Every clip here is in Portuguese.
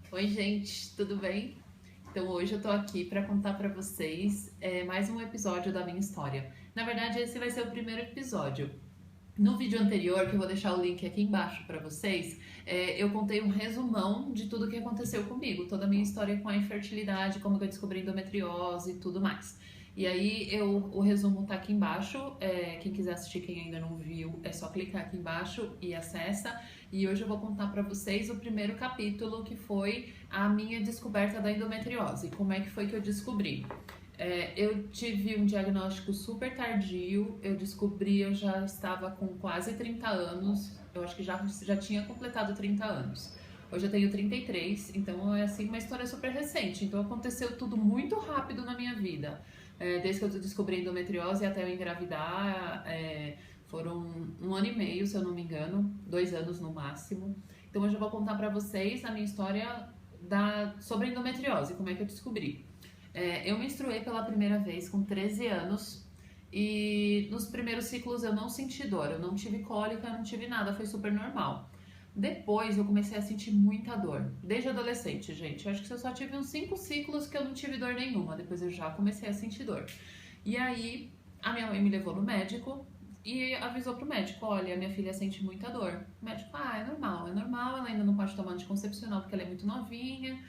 Oi, gente, tudo bem? Então, hoje eu tô aqui para contar para vocês mais um episódio da minha história. Na verdade, esse vai ser o primeiro episódio. No vídeo anterior, que eu vou deixar o link aqui embaixo para vocês, eu contei um resumão de tudo que aconteceu comigo, toda a minha história com a infertilidade, como que eu descobri endometriose e tudo mais. E aí o resumo tá aqui embaixo. Quem quiser assistir, quem ainda não viu, é só clicar aqui embaixo e acessa. E hoje eu vou contar para vocês o primeiro capítulo, que foi a minha descoberta da endometriose. Como é que foi que eu descobri? Eu tive um diagnóstico super tardio. Eu descobri, eu já estava com quase 30 anos. Eu acho que já tinha completado 30 anos. Hoje eu tenho 33, então é assim uma história super recente. Então aconteceu tudo muito rápido na minha vida. Desde que eu descobri endometriose até eu engravidar, foram um ano e meio, se eu não me engano, 2 anos no máximo. Então hoje eu vou contar pra vocês a minha história sobre endometriose, como é que eu descobri. Eu menstruei pela primeira vez com 13 anos e nos primeiros ciclos eu não senti dor, eu não tive cólica, não tive nada, foi super normal. Depois eu comecei a sentir muita dor, desde adolescente, gente. Eu acho que eu só tive uns 5 ciclos que eu não tive dor nenhuma, depois eu já comecei a sentir dor. E aí a minha mãe me levou no médico e avisou pro médico: olha, minha filha sente muita dor. O médico: é normal, ela ainda não pode tomar anticoncepcional porque ela é muito novinha,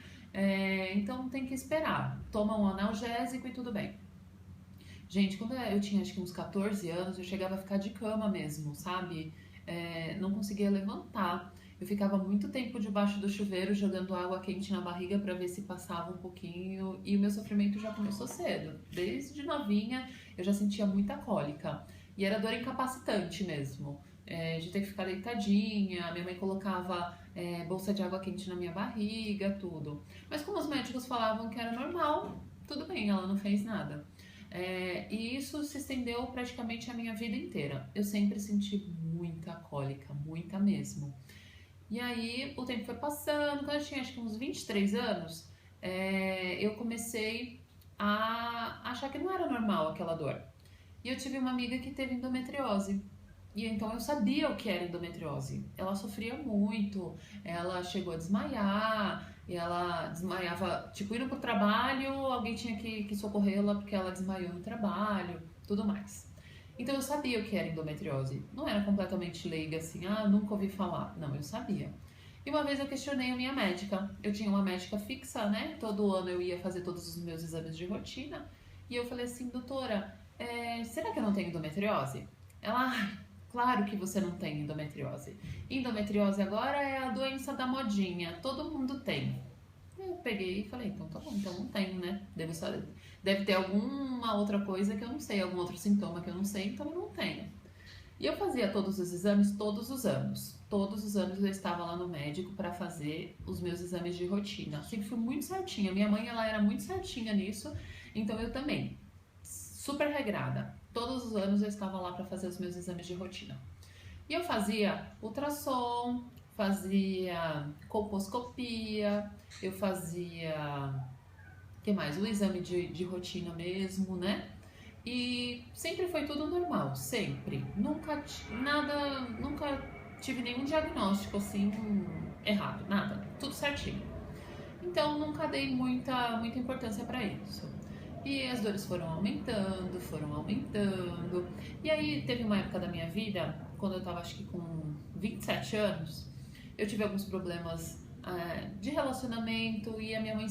então tem que esperar. Toma um analgésico e tudo bem. Gente, quando eu tinha acho que uns 14 anos, eu chegava a ficar de cama mesmo, sabe? Não conseguia levantar. Eu ficava muito tempo debaixo do chuveiro jogando água quente na barriga para ver se passava um pouquinho. E o meu sofrimento já começou cedo. Desde novinha eu já sentia muita cólica. E era dor incapacitante mesmo. De ter que ficar deitadinha. Minha mãe colocava bolsa de água quente na minha barriga, tudo. Mas como os médicos falavam que era normal, tudo bem, ela não fez nada. E isso se estendeu praticamente a minha vida inteira. Eu sempre senti muita cólica, muita mesmo. E aí o tempo foi passando, quando eu tinha acho que uns 23 anos, eu comecei a achar que não era normal aquela dor. E eu tive uma amiga que teve endometriose. E então eu sabia o que era endometriose. Ela sofria muito, ela chegou a desmaiar, e ela desmaiava, tipo, indo pro trabalho, alguém tinha que socorrê-la porque ela desmaiou no trabalho, tudo mais. Então eu sabia o que era endometriose. Não era completamente leiga assim, nunca ouvi falar. Não, eu sabia. E uma vez eu questionei a minha médica. Eu tinha uma médica fixa, né? Todo ano eu ia fazer todos os meus exames de rotina. E eu falei assim: doutora, será que eu não tenho endometriose? Ela: claro que você não tem endometriose. Endometriose agora é a doença da modinha, todo mundo tem. Eu peguei e falei: então tá bom, então não tenho, né? Deve ter alguma outra coisa que eu não sei, algum outro sintoma que eu não sei, então eu não tenho. E eu fazia todos os exames todos os anos. Todos os anos eu estava lá no médico para fazer os meus exames de rotina. Sempre fui muito certinha. Minha mãe, ela era muito certinha nisso, então eu também. Super regrada. Todos os anos eu estava lá para fazer os meus exames de rotina. E eu fazia ultrassom, fazia colposcopia, eu fazia, o que mais? O exame de rotina mesmo, né? E sempre foi tudo normal, sempre. Nunca tive nenhum diagnóstico assim errado, nada. Tudo certinho. Então nunca dei muita importância para isso. E as dores foram aumentando, foram aumentando. E aí teve uma época da minha vida, quando eu tava acho que com 27 anos, eu tive alguns problemas de relacionamento e a minha mãe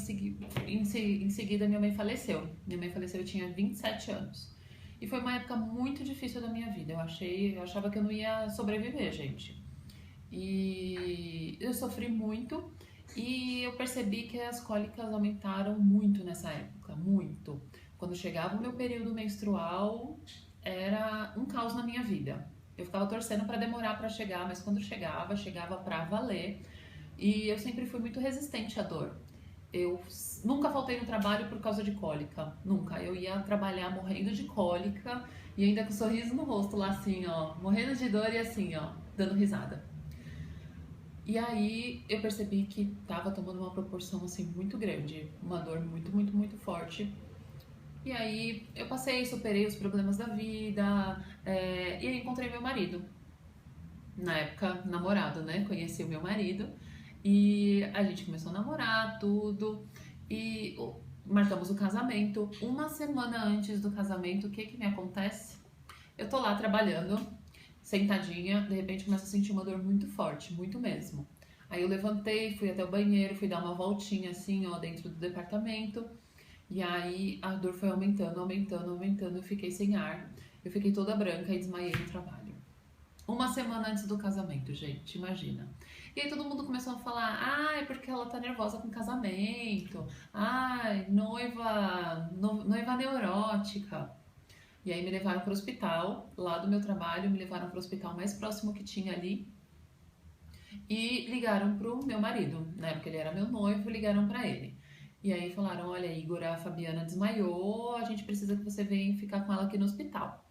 em seguida minha mãe faleceu. Minha mãe faleceu, eu tinha 27 anos. E foi uma época muito difícil da minha vida. Eu achava que eu não ia sobreviver, gente. E eu sofri muito e eu percebi que as cólicas aumentaram muito nessa época, muito. Quando chegava o meu período menstrual, era um caos na minha vida. Eu ficava torcendo para demorar para chegar, mas quando chegava, chegava para valer. E eu sempre fui muito resistente à dor. Eu nunca faltei no trabalho por causa de cólica, nunca. Eu ia trabalhar morrendo de cólica e ainda com um sorriso no rosto lá assim, ó, morrendo de dor e assim, ó, dando risada. E aí eu percebi que tava tomando uma proporção assim muito grande, uma dor muito forte. E aí eu passei, superei os problemas da vida, e aí encontrei meu marido. Na época, namorado, né? Conheci o meu marido. E a gente começou a namorar, tudo, e marcamos o casamento. Uma semana antes do casamento, o que que me acontece? Eu tô lá trabalhando, sentadinha, de repente começo a sentir uma dor muito forte, muito mesmo. Aí eu levantei, fui até o banheiro, fui dar uma voltinha assim, ó, dentro do departamento. E aí a dor foi aumentando, aumentando, aumentando, eu fiquei sem ar. Eu fiquei toda branca e desmaiei no trabalho. Uma semana antes do casamento, gente, imagina. E aí todo mundo começou a falar, ah, é porque ela tá nervosa com o casamento. Ai, noiva neurótica. E aí me levaram para o hospital, lá do meu trabalho, me levaram para o hospital mais próximo que tinha ali. E ligaram pro meu marido, né? Porque ele era meu noivo, ligaram para ele. E aí falaram, olha, Igor, a Fabiana desmaiou, a gente precisa que você venha ficar com ela aqui no hospital.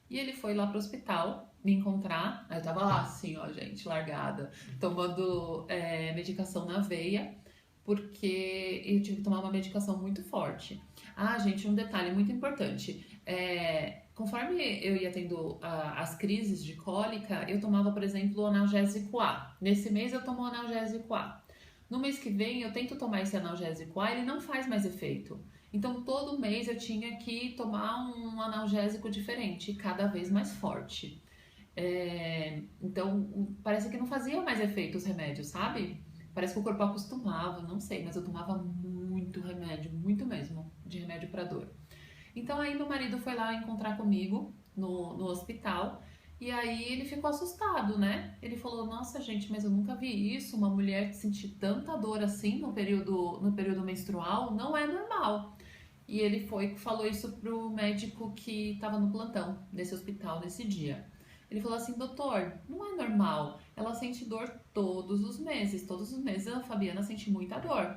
E ele foi lá pro hospital me encontrar. Aí eu tava lá, assim, ó, gente, largada, tomando medicação na veia, porque eu tive que tomar uma medicação muito forte. Ah, gente, um detalhe muito importante. Conforme eu ia tendo as crises de cólica, eu tomava, por exemplo, o analgésico A. Nesse mês eu tomo o analgésico A. No mês que vem eu tento tomar esse analgésico A, ele não faz mais efeito. Então todo mês eu tinha que tomar um analgésico diferente, cada vez mais forte. Então parece que não fazia mais efeito os remédios, sabe? Parece que o corpo acostumava, não sei, mas eu tomava muito remédio, muito mesmo, de remédio para dor. Então aí meu marido foi lá encontrar comigo no hospital e aí ele ficou assustado, né? Ele falou, nossa gente, mas eu nunca vi isso, uma mulher sentir tanta dor assim no período menstrual, não é normal. E ele falou isso pro médico que estava no plantão, nesse hospital, nesse dia. Ele falou assim, doutor, não é normal, ela sente dor todos os meses a Fabiana sente muita dor.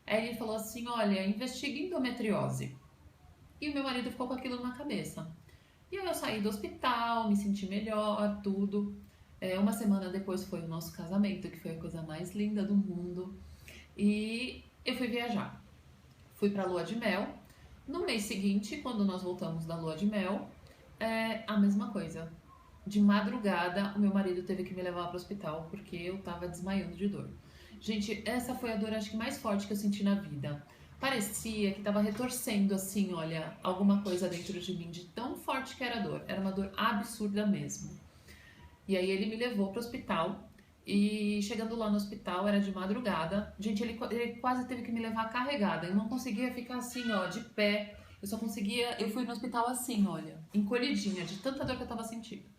Aí ele falou assim, olha, investigue endometriose. E o meu marido ficou com aquilo na cabeça. E aí eu saí do hospital, me senti melhor, tudo. Uma semana depois foi o nosso casamento, que foi a coisa mais linda do mundo. E eu fui viajar. Fui pra lua de mel. No mês seguinte, quando nós voltamos da lua de mel, a mesma coisa. De madrugada, o meu marido teve que me levar para o hospital porque eu tava desmaiando de dor. Gente, essa foi a dor acho que mais forte que eu senti na vida. Parecia que tava retorcendo assim, olha, alguma coisa dentro de mim, de tão forte que era a dor. Era uma dor absurda mesmo. E aí ele me levou para o hospital e chegando lá no hospital era de madrugada. Gente, ele quase teve que me levar carregada. Eu não conseguia ficar assim, ó, de pé. Eu fui no hospital assim, olha, encolhidinha de tanta dor que eu tava sentindo.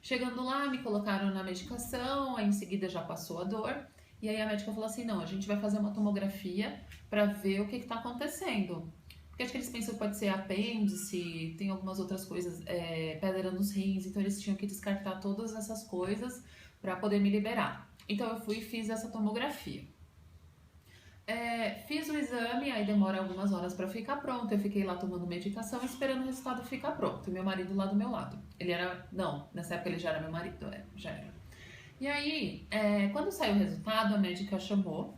Chegando lá, me colocaram na medicação, aí em seguida já passou a dor. E aí a médica falou assim, não, a gente vai fazer uma tomografia para ver o que está acontecendo. Porque acho que eles pensam que pode ser apêndice, tem algumas outras coisas, pedra nos rins, então eles tinham que descartar todas essas coisas para poder me liberar. Então eu fui e fiz essa tomografia. Fiz o exame, aí demora algumas horas para ficar pronto. Eu fiquei lá tomando medicação, esperando o resultado ficar pronto. E meu marido lá do meu lado. Ele era, não, nessa época ele já era meu marido, já era. E aí, quando saiu o resultado, a médica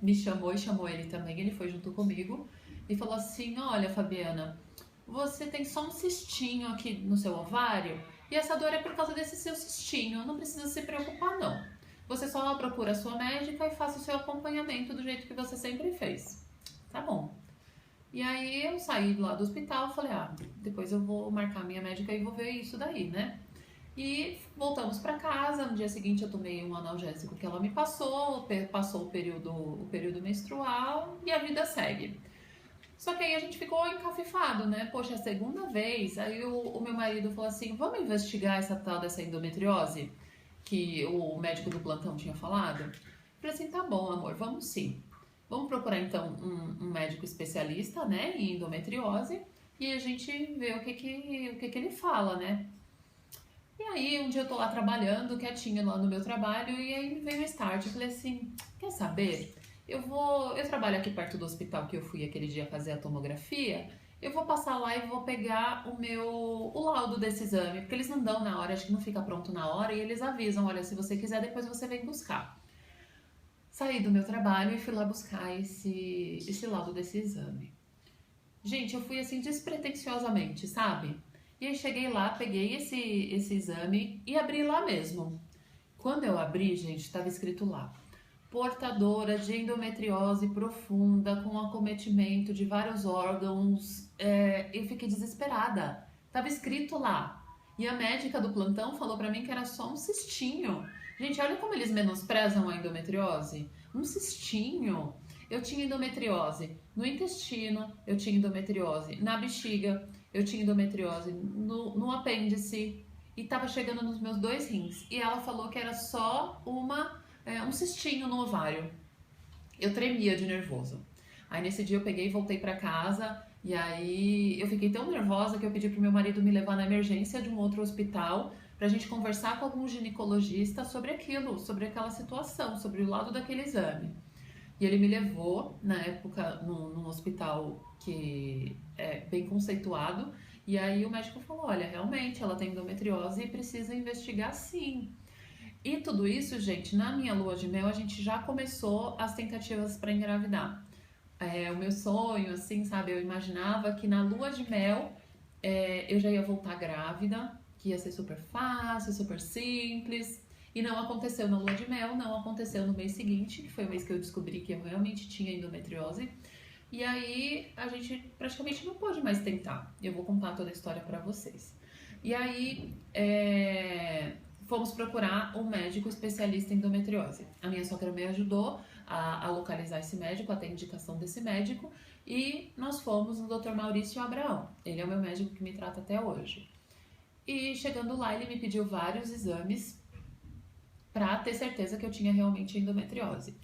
me chamou e chamou ele também. Ele foi junto comigo e falou assim: olha, Fabiana, você tem só um cistinho aqui no seu ovário e essa dor é por causa desse seu cistinho. Não precisa se preocupar, não. Você só procura a sua médica e faça o seu acompanhamento do jeito que você sempre fez. Tá bom. E aí eu saí lá do hospital e falei, depois eu vou marcar minha médica e vou ver isso daí, né? E voltamos para casa. No dia seguinte eu tomei um analgésico que ela me passou o período menstrual e a vida segue. Só que aí a gente ficou encafifado, né? Poxa, é a segunda vez. Aí o meu marido falou assim, vamos investigar essa tal dessa endometriose? Que o médico do plantão tinha falado. Eu falei assim, tá bom, amor, vamos sim. Vamos procurar então um médico especialista, né, em endometriose e a gente vê o que ele fala, né? E aí um dia eu tô lá trabalhando, quietinha lá no meu trabalho e aí me veio o start. Eu falei assim, quer saber? Eu trabalho aqui perto do hospital que eu fui aquele dia fazer a tomografia. Eu vou passar lá e vou pegar o laudo desse exame, porque eles não dão na hora, acho que não fica pronto na hora, e eles avisam, olha, se você quiser, depois você vem buscar. Saí do meu trabalho e fui lá buscar esse laudo desse exame. Gente, eu fui assim despretensiosamente, sabe? E aí cheguei lá, peguei esse exame e abri lá mesmo. Quando eu abri, gente, estava escrito lá: portadora de endometriose profunda, com acometimento de vários órgãos. Eu fiquei desesperada. Tava escrito lá. E a médica do plantão falou pra mim que era só um cistinho. Gente, olha como eles menosprezam a endometriose. Um cistinho. Eu tinha endometriose no intestino, eu tinha endometriose na bexiga, eu tinha endometriose no apêndice e tava chegando nos meus 2 rins. E ela falou que era só um cistinho no ovário. Eu tremia de nervoso. Aí nesse dia eu peguei e voltei pra casa e aí eu fiquei tão nervosa que eu pedi pro meu marido me levar na emergência de um outro hospital pra gente conversar com algum ginecologista sobre aquilo, sobre aquela situação, sobre o lado daquele exame. E ele me levou, na época, num hospital que é bem conceituado. E aí o médico falou, olha, realmente ela tem endometriose e precisa investigar sim. E tudo isso, gente, na minha lua de mel a gente já começou as tentativas para engravidar. O meu sonho, assim, sabe, eu imaginava que na lua de mel eu já ia voltar grávida, que ia ser super fácil, super simples. E não aconteceu na lua de mel, não aconteceu no mês seguinte, que foi o mês que eu descobri que eu realmente tinha endometriose. E aí a gente praticamente não pôde mais tentar. Eu vou contar toda a história pra vocês. E aí fomos procurar um médico especialista em endometriose. A minha sogra me ajudou a localizar esse médico, a ter indicação desse médico. E nós fomos no Dr. Maurício Abraão. Ele é o meu médico que me trata até hoje. E chegando lá, ele me pediu vários exames para ter certeza que eu tinha realmente endometriose.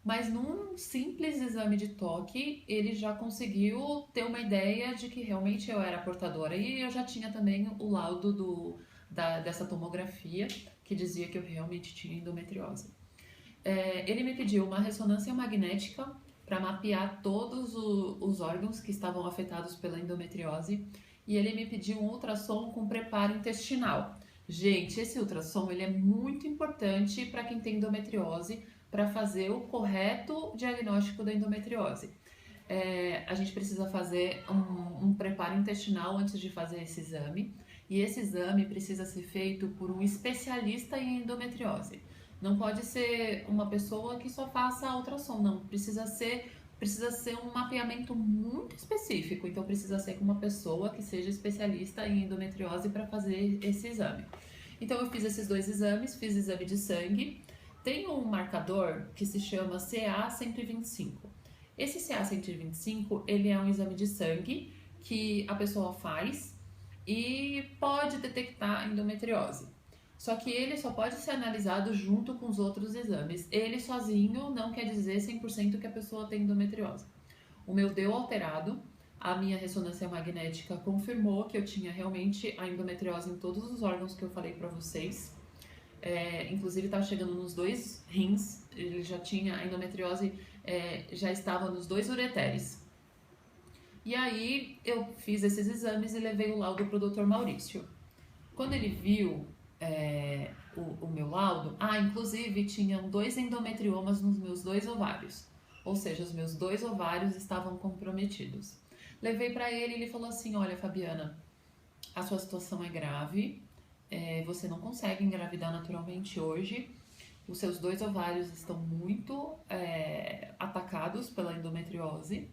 Mas num simples exame de toque, ele já conseguiu ter uma ideia de que realmente eu era portadora. E eu já tinha também o laudo dessa tomografia que dizia que eu realmente tinha endometriose. Ele me pediu uma ressonância magnética para mapear todos os órgãos que estavam afetados pela endometriose. E ele me pediu um ultrassom com preparo intestinal. Gente, esse ultrassom ele é muito importante para quem tem endometriose, para fazer o correto diagnóstico da endometriose. A gente precisa fazer um preparo intestinal antes de fazer esse exame, e esse exame precisa ser feito por um especialista em endometriose. Não pode ser uma pessoa que só faça ultrassom, não. Precisa ser um mapeamento muito específico, então precisa ser com uma pessoa que seja especialista em endometriose para fazer esse exame. Então eu fiz esses 2 exames, fiz exame de sangue, tem um marcador que se chama CA125. Esse CA125, ele é um exame de sangue que a pessoa faz e pode detectar endometriose. Só que ele só pode ser analisado junto com os outros exames. Ele sozinho não quer dizer 100% que a pessoa tem endometriose. O meu deu alterado, a minha ressonância magnética confirmou que eu tinha realmente a endometriose em todos os órgãos que eu falei pra vocês. Inclusive estava chegando nos 2 rins, ele já tinha a endometriose, já estava nos 2 ureteres. E aí eu fiz esses exames e levei o laudo pro Dr. Maurício. Quando ele viu o meu laudo, inclusive tinham 2 endometriomas nos meus 2 ovários, ou seja, os meus 2 ovários estavam comprometidos. Levei para ele e ele falou assim, olha Fabiana, a sua situação é grave, você não consegue engravidar naturalmente hoje, os seus 2 ovários estão muito atacados pela endometriose,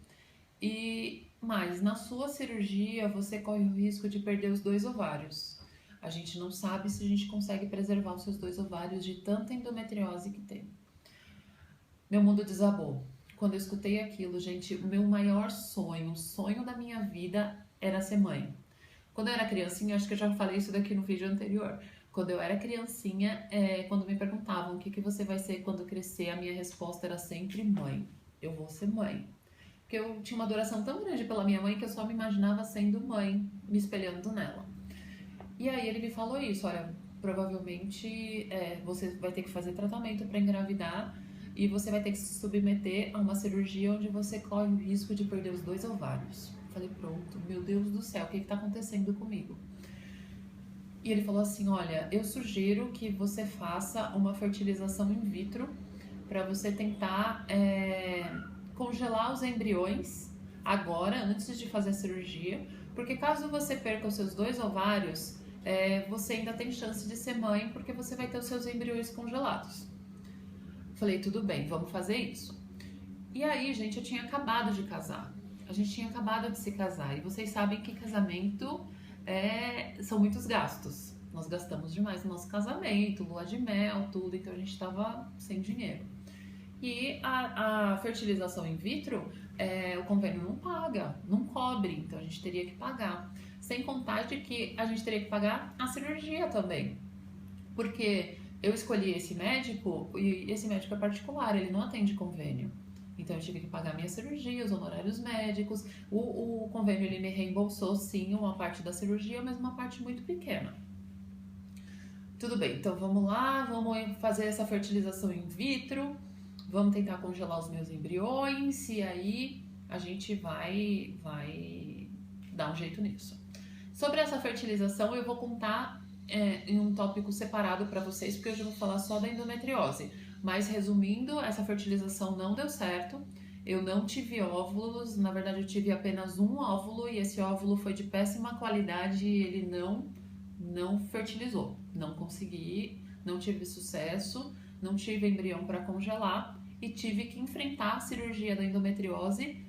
mas na sua cirurgia você corre o risco de perder os 2 ovários. A gente não sabe se a gente consegue preservar os seus 2 ovários de tanta endometriose que tem. Meu mundo desabou. Quando eu escutei aquilo, gente, o meu maior sonho, o sonho da minha vida era ser mãe. Quando eu era criancinha, acho que eu já falei isso daqui no vídeo anterior. Quando eu era criancinha, quando me perguntavam o que você vai ser quando crescer, a minha resposta era sempre mãe. Eu vou ser mãe. Porque eu tinha uma adoração tão grande pela minha mãe que eu só me imaginava sendo mãe, me espelhando nela. E aí ele me falou isso, olha, provavelmente você vai ter que fazer tratamento para engravidar e você vai ter que se submeter a uma cirurgia onde você corre o risco de perder os 2 ovários. Falei, pronto, meu Deus do céu, o que está acontecendo comigo? E ele falou assim, olha, eu sugiro que você faça uma fertilização in vitro para você tentar congelar os embriões agora, antes de fazer a cirurgia, porque caso você perca os seus 2 ovários, você ainda tem chance de ser mãe, porque você vai ter os seus embriões congelados. Falei, tudo bem, vamos fazer isso. E aí, gente, eu tinha acabado de casar. A gente tinha acabado de se casar. E vocês sabem que casamento são muitos gastos. Nós gastamos demais no nosso casamento, lua de mel, tudo. Então a gente tava sem dinheiro. E a fertilização in vitro, o convênio não paga, não cobre. Então a gente teria que pagar. Sem contar de que a gente teria que pagar a cirurgia também. Porque eu escolhi esse médico e esse médico é particular, ele não atende convênio. Então eu tive que pagar minha cirurgia, os honorários médicos. O convênio ele me reembolsou sim uma parte da cirurgia, mas uma parte muito pequena. Tudo bem, então vamos lá, vamos fazer essa fertilização in vitro, vamos tentar congelar os meus embriões e aí a gente vai dar um jeito nisso. Sobre essa fertilização eu vou contar em um tópico separado para vocês, porque hoje eu vou falar só da endometriose. Mas resumindo, essa fertilização não deu certo. Eu não tive óvulos, na verdade eu tive apenas um óvulo e esse óvulo foi de péssima qualidade e ele não fertilizou. Não consegui, não tive sucesso, não tive embrião para congelar e tive que enfrentar a cirurgia da endometriose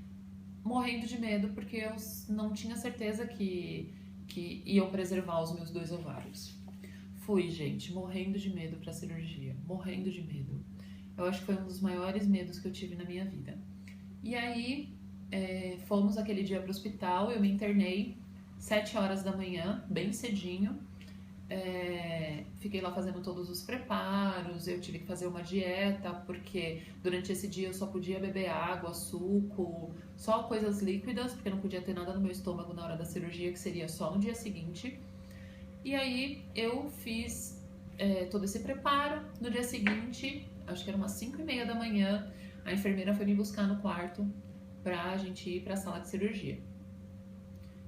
morrendo de medo porque eu não tinha certeza que iam preservar os meus 2 ovários. Fui, gente, morrendo de medo pra cirurgia, morrendo de medo. Eu acho que foi um dos maiores medos que eu tive na minha vida. E aí, fomos aquele dia pro hospital, eu me internei 7 horas da manhã, bem cedinho. Fiquei lá fazendo todos os preparos, eu tive que fazer uma dieta, porque durante esse dia eu só podia beber água, suco, só coisas líquidas, porque não podia ter nada no meu estômago na hora da cirurgia, que seria só no dia seguinte. E aí eu fiz todo esse preparo. No dia seguinte, acho que era umas 5:30 da manhã, a enfermeira foi me buscar no quarto pra gente ir pra sala de cirurgia.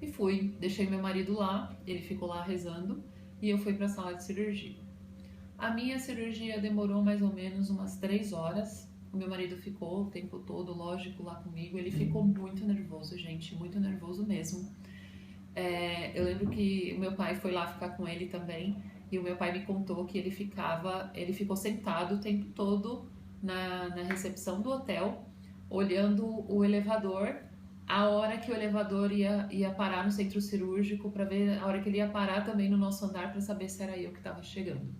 E fui, deixei meu marido lá, ele ficou lá rezando e eu fui pra sala de cirurgia. A minha cirurgia demorou mais ou menos umas 3 horas. O meu marido ficou o tempo todo, lógico, lá comigo. Ele ficou muito nervoso, gente, muito nervoso mesmo. Eu lembro que o meu pai foi lá ficar com ele também e o meu pai me contou que ele ficou sentado o tempo todo na recepção do hotel, olhando o elevador, a hora que o elevador ia parar no centro cirúrgico, para ver a hora que ele ia parar também no nosso andar para saber se era eu que estava chegando.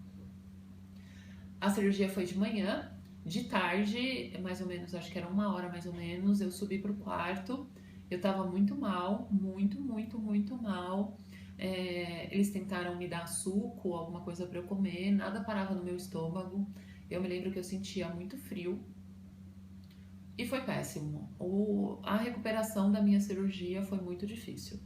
A cirurgia foi de manhã, de tarde, mais ou menos, acho que era 1 hora mais ou menos, eu subi pro quarto. Eu tava muito mal, muito mal. Eles tentaram me dar suco, alguma coisa para eu comer, nada parava no meu estômago. Eu me lembro que eu sentia muito frio e foi péssimo. A recuperação da minha cirurgia foi muito difícil.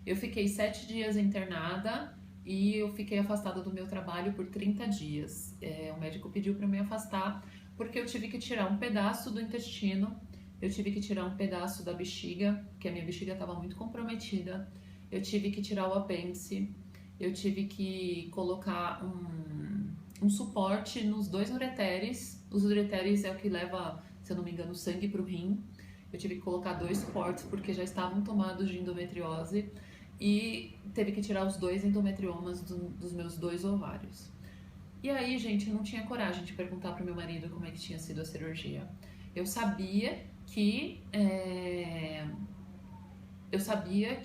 Eu fiquei 7 dias internada e eu fiquei afastada do meu trabalho por 30 dias. O médico pediu para me afastar porque eu tive que tirar um pedaço do intestino. Eu tive que tirar um pedaço da bexiga, porque a minha bexiga estava muito comprometida. Eu tive que tirar o apêndice. Eu tive que colocar um suporte nos 2 ureteres. Os ureteres é o que leva, se eu não me engano, sangue para o rim. Eu tive que colocar 2 suportes porque já estavam tomados de endometriose. E teve que tirar os 2 endometriomas dos meus 2 ovários. E aí, gente, eu não tinha coragem de perguntar para o meu marido como é que tinha sido a cirurgia. Eu sabia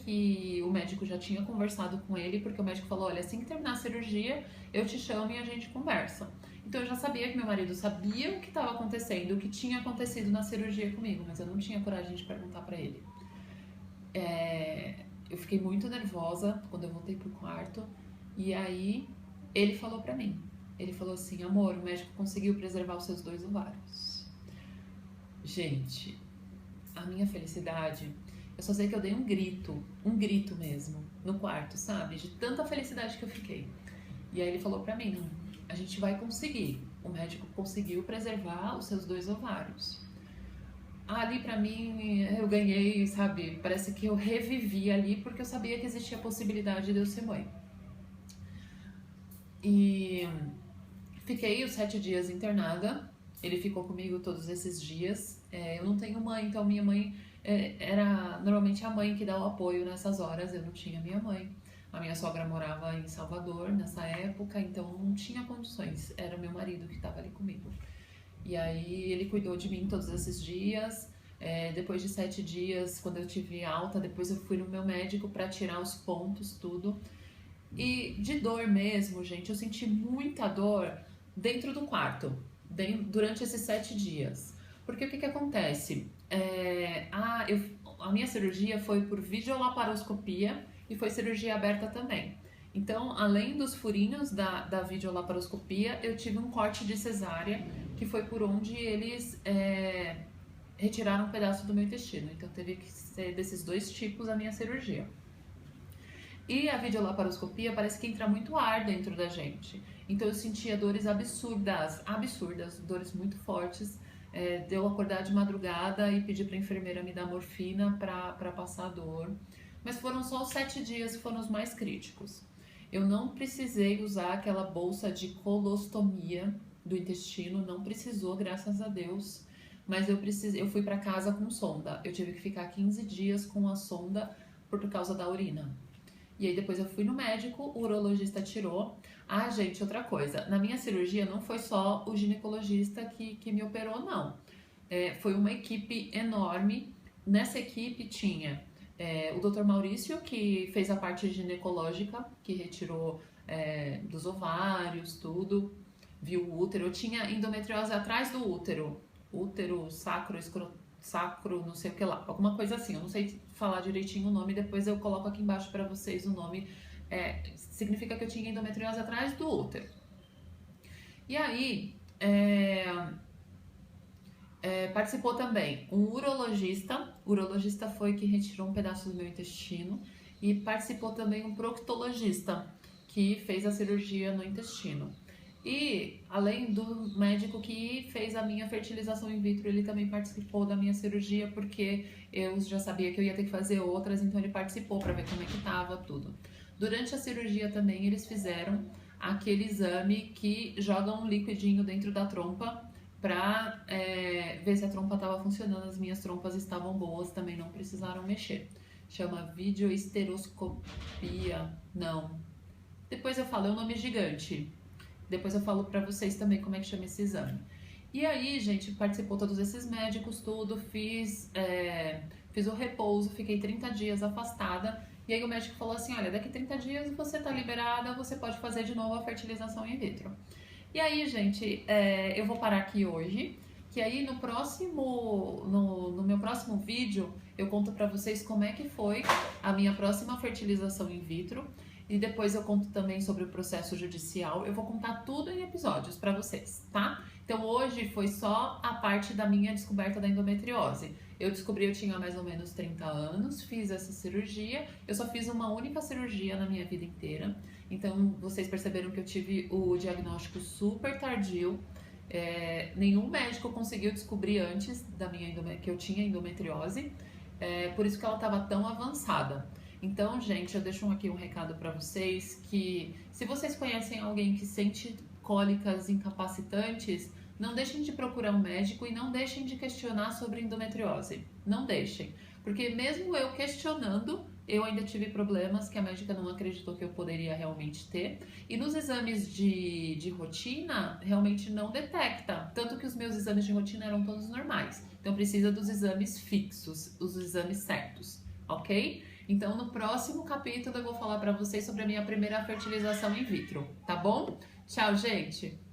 que o médico já tinha conversado com ele, porque o médico falou, olha, assim que terminar a cirurgia, eu te chamo e a gente conversa. Então eu já sabia que meu marido sabia o que estava acontecendo, o que tinha acontecido na cirurgia comigo, mas eu não tinha coragem de perguntar para ele. Eu fiquei muito nervosa quando eu voltei pro quarto, e aí ele falou pra mim, ele falou assim, amor, o médico conseguiu preservar os seus 2 ovários. Gente, a minha felicidade, eu só sei que eu dei um grito mesmo, no quarto, sabe? De tanta felicidade que eu fiquei. E aí ele falou pra mim, a gente vai conseguir. O médico conseguiu preservar os seus 2 ovários. Ali pra mim, eu ganhei, sabe? Parece que eu revivi ali, porque eu sabia que existia a possibilidade de eu ser mãe. E fiquei os 7 dias internada. Ele ficou comigo todos esses dias. Eu não tenho mãe, então minha mãe era normalmente a mãe que dá o apoio nessas horas. Eu não tinha minha mãe. A minha sogra morava em Salvador nessa época, então não tinha condições. Era meu marido que estava ali comigo. E aí ele cuidou de mim todos esses dias. Depois de 7 dias, quando eu tive alta, depois eu fui no meu médico para tirar os pontos, tudo. E de dor mesmo, gente, eu senti muita dor dentro do quarto, durante esses 7 dias. Porque o que acontece? A minha cirurgia foi por videolaparoscopia e foi cirurgia aberta também. Então, além dos furinhos da videolaparoscopia, eu tive um corte de cesárea, que foi por onde eles retiraram um pedaço do meu intestino. Então, teve que ser desses dois tipos a minha cirurgia. E a videolaparoscopia parece que entra muito ar dentro da gente. Então eu sentia dores absurdas, dores muito fortes. De eu acordar de madrugada e pedir para a enfermeira me dar morfina para passar a dor. Mas foram só os 7 dias que foram os mais críticos. Eu não precisei usar aquela bolsa de colostomia do intestino, não precisou, graças a Deus. Mas eu fui para casa com sonda. Eu tive que ficar 15 dias com a sonda por causa da urina. E aí depois eu fui no médico, o urologista tirou. Ah, gente, outra coisa. Na minha cirurgia não foi só o ginecologista que me operou, não. Foi uma equipe enorme. Nessa equipe tinha o Dr. Maurício, que fez a parte ginecológica, que retirou dos ovários, tudo. Viu o útero. Eu tinha endometriose atrás do útero. Útero, sacro, não sei o que lá, alguma coisa assim, eu não sei falar direitinho o nome, depois eu coloco aqui embaixo para vocês o nome. Significa que eu tinha endometriose atrás do útero. E aí, participou também um urologista. O urologista foi que retirou um pedaço do meu intestino. E participou também um proctologista, que fez a cirurgia no intestino. E, além do médico que fez a minha fertilização in vitro, ele também participou da minha cirurgia, porque eu já sabia que eu ia ter que fazer outras, então ele participou para ver como é que tava tudo. Durante a cirurgia também eles fizeram aquele exame que joga um liquidinho dentro da trompa para ver se a trompa estava funcionando. As minhas trompas estavam boas, também não precisaram mexer. Chama videoesteroscopia, não. Depois eu falo, é um nome gigante. Depois eu falo pra vocês também como é que chama esse exame. E aí, gente, participou todos esses médicos, tudo, fiz o repouso, fiquei 30 dias afastada. E aí o médico falou assim, olha, daqui 30 dias você tá liberada, você pode fazer de novo a fertilização in vitro. E aí, gente, eu vou parar aqui hoje, que aí no meu próximo vídeo eu conto pra vocês como é que foi a minha próxima fertilização in vitro. E depois eu conto também sobre o processo judicial. Eu vou contar tudo em episódios para vocês, tá? Então hoje foi só a parte da minha descoberta da endometriose. Eu descobri, eu tinha mais ou menos 30 anos, fiz essa cirurgia. Eu só fiz uma única cirurgia na minha vida inteira. Então vocês perceberam que eu tive o diagnóstico super tardio. Nenhum médico conseguiu descobrir antes que eu tinha endometriose. Por isso que ela estava tão avançada. Então, gente, eu deixo aqui um recado para vocês que se vocês conhecem alguém que sente cólicas incapacitantes, não deixem de procurar um médico e não deixem de questionar sobre endometriose. Não deixem, porque mesmo eu questionando, eu ainda tive problemas que a médica não acreditou que eu poderia realmente ter. E nos exames de rotina, realmente não detecta. Tanto que os meus exames de rotina eram todos normais. Então precisa dos exames fixos, os exames certos, ok? Então, no próximo capítulo eu vou falar para vocês sobre a minha primeira fertilização in vitro, tá bom? Tchau, gente!